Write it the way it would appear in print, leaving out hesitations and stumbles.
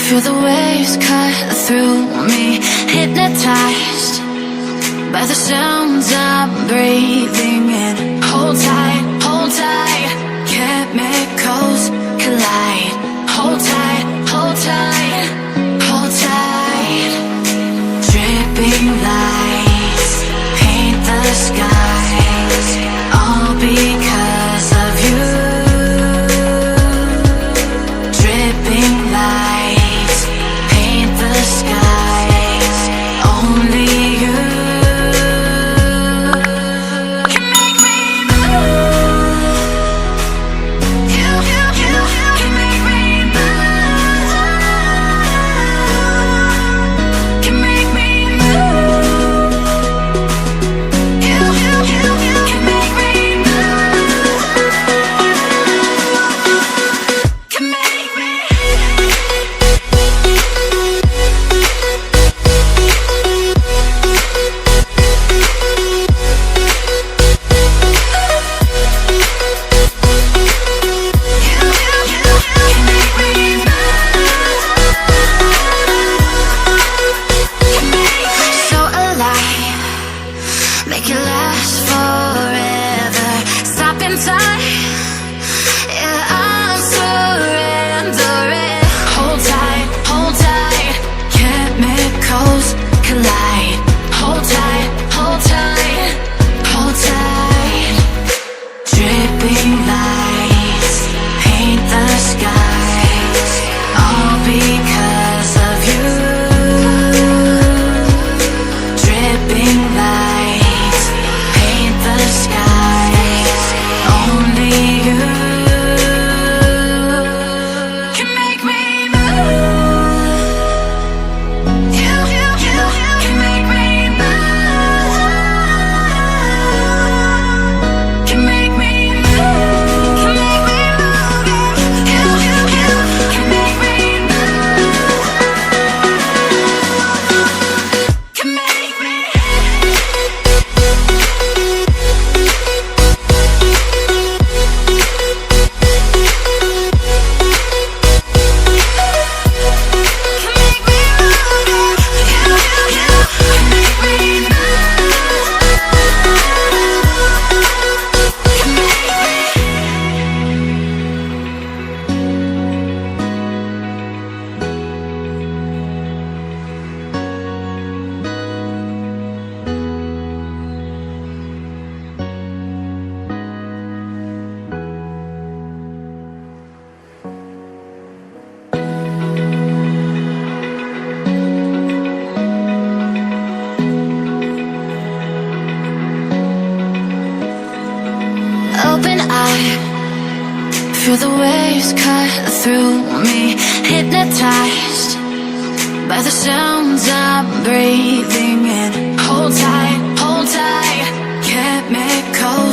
Feel the waves cut through me, hypnotized by the sounds I'm breathing in. Hold tight, chemicals collide. Hold tight, hold tight, hold tight. Dripping lights paint the skies, all because of you. Dripping lights paint the skies, only you can make me move. You can make me move. Can make me move. You can make me move. Can make me. So alive, make it last forever. Stop in time, yeah, I'm surrendering. Hold tight, chemicals collide. Hold tight, hold tight, hold tight. Dripping lights paint the skies, all because of you. Dripping lights paint the skies, only you can make me move. You can make me move. Can make me move. Can make me move. You can make me move. Can make me. Open eye, feel the waves cut through me, hypnotized by the sounds I'm breathing in. Hold tight, chemicals